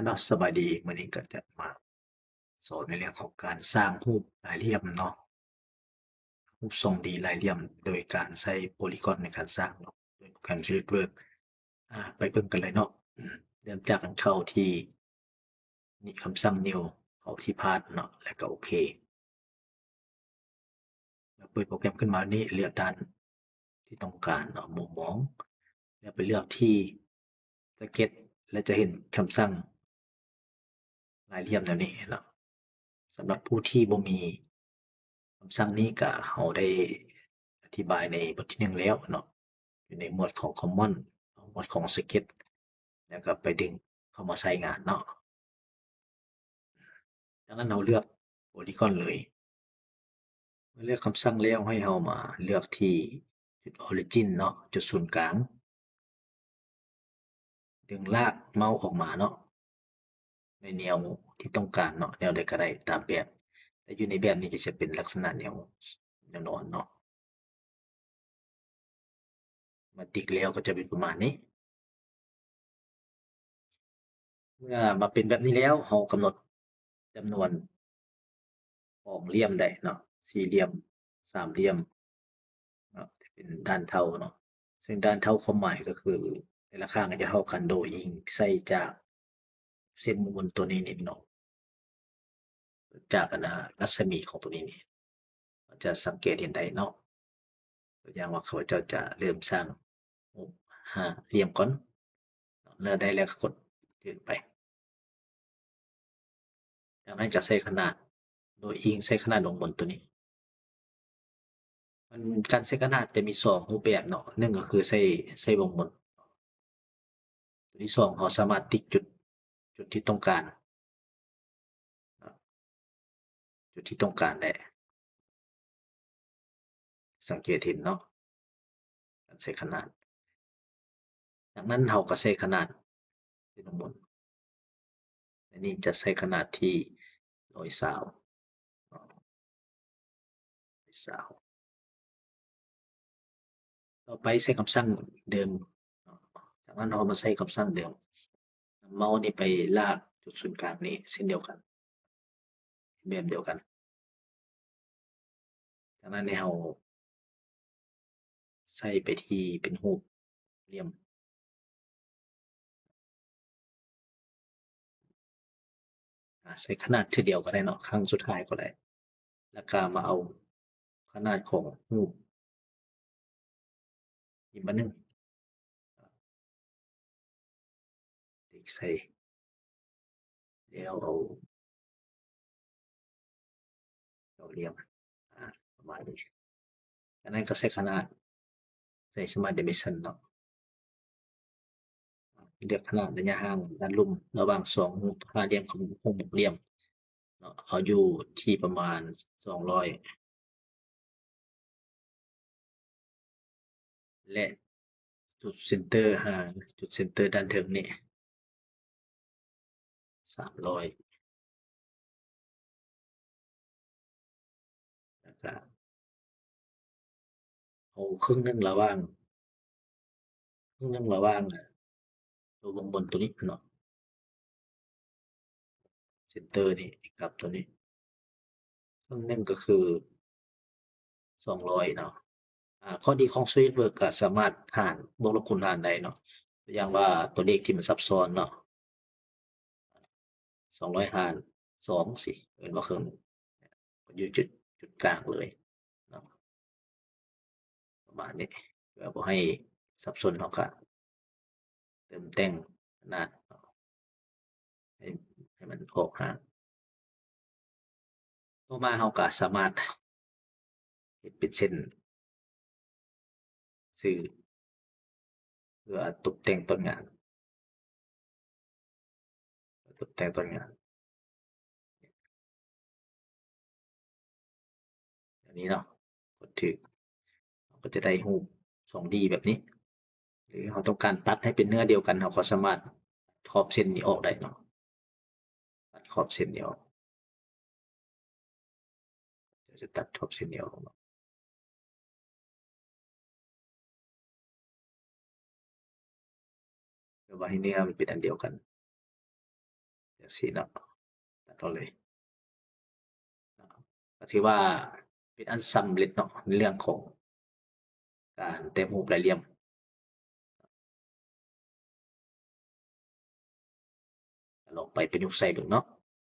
เนาะสบายดีมื้อนี้ก็จะมาสอนในเรื่องของการสร้างรูปหลายเหลี่ยมเนาะรูปทรงดีหลายเหลี่ยมโดยการใช้ Polygon ในการสร้างเนาะโดยโปรแกรม SolidWorks ไปเบิ่งกันเลยเนาะเริ่มจากการเข้าที่นี่คำสั่ง New เข้าที่ Path เนาะแล้วก็โอเคเปิดโปรแกรมขึ้นมานี่เลือกด้านที่ต้องการเนาะมุมมองแล้วไปเลือกที่ Sketch และจะเห็นคำสั่งหลายเหลี่ยมแนวนี้เนาะสำหรับผู้ที่บ่มีคำสั่งนี้ก็เราได้อธิบายในบทที่1แล้วเนาะอยู่ในหมวดของ Common หมวดของ Sketch แล้วก็ไปดึงเข้ามาใช้งานเนาะดังนั้นเราเลือก Polygon เลยเมื่อเลือกคำสั่งแล้วให้เรามาเลือกที่จุด Origin เนาะจุดศูนย์กลางดึงลากเมาส์ออกมาเนาะในแนวที่ต้องการเนาะแนวใดก็ได้ตามแบบแต่อยู่ในแบบนี้ก็จะเป็นลักษณะแนวนอนเนาะมาติ๊กแล้วก็จะเป็นประมาณนี้เมื่อมาเป็นแบบนี้แล้วเรากำหนดจำนวนของเหลี่ยมได้เนาะสี่เหลี่ยมสามเหลี่ยมเนาะเป็นด้านเท่าเนาะซึ่งด้านเท่าความหมายก็คือแต่ละข้างก็จะเท่ากันโดยอิงใส่จากเส้นบนตัวนี้นิดเนาะจากรัศมีของตัวนี้นี่จะสังเกตเห็นได้เนาะตัวอย่างว่าเขาเจ้าจะเริ่มสร้างห้าเหลี่ยมก่อนเลือกได้แล้วก็กดเลื่อนไปจากนั้นจะใส่ขนาดโดยอิงใส่ขนาดลงบนตัวนี้มันการใส่ขนาดจะมีสองรูปแบบเนาะหนึ่งก็คือใส่วงบนตัวที่สองเราสามารถติ๊กจุดที่ต้องการจุดที่ต้องการได้สังเกตเห็นเนาะการใส่ขนาดจากนั้นเราก็ใส่ขนาดที่ลงบนอันนี้จะใส่ขนาดที่120120ต่อไปใช้คำสั่งเดิมจากนั้นเรามาใช้คำสั่งเดิมเมาส์นี่ไปลากจุดศูนย์กลางนี้เส้นเดียวกันแบบเดียวกันจากนั้นเราใส่ไปที่เป็นรูปเหลี่ยมใส่ขนาดทีเดียวก็ได้เนาะครั้งสุดท้ายก็ได้แล้วก็มาเอาขนาดของรูปอีกมาหนึ่งติ๊กใส่แล้วเอาเหลี่ยมประมาณนี้อันนั้นก็ใส่ขนาดใส่ Smart Dimension เนาะเลือกขนาดระยะห่างด้านลุ่มระหว่างสองห้าเหลี่ยมของหกเหลี่ยมเนาะเขาอยู่ที่ประมาณ200และจุดเซนเตอร์ห่างจุดเซนเตอร์ด้านเทิงนี่300แล้วก็เอาครึ่งหนึ่งระหว่างตัววงบนตัวนี้เนาะเซนเตอร์นี่กับตัวนี้ครึ่งหนึ่งก็คือ200เนาะข้อดีของ SolidWorks ก็สามารถหารบวกลบคูณหารได้เนาะอย่างว่าตัวเลขที่มันซับซ้อนเนาะ200หาร2สิเป็นว่าครึ่งอยู่จุดกลางเลยเนาะประมาณนี้เพื่อบ่ให้สับสนเราก็เติมแต่งขนาดให้ให้มันออกห่างต่อมาเราก็สามารถเฮ็ดเป็นเส้นสื่อเพื่อตกแต่งต้นงานตกแต่งต้นงานอันนี้เนาะกดถึกเราก็จะได้รูป 2D แบบนี้หรือเราต้องการตัดให้เป็นเนื้อเดียวกันเราก็สามารถขอบเส้นนี้ออกได้เนาะตัดขอบเส้นนี้ออกเดี๋ยวจะตัดขอบเส้นนี้ออกเพื่อว่าให้เนื้อมันเป็นอันเดียวกัน จังซี่เนาะตัดเอาเลยเนาะก็ถือว่าเป็นอันสำเร็จเนาะในเรื่องของการแต้มรูปหลายเหลี่ยมลองไปประยุกต์ใช้ดูเนาะ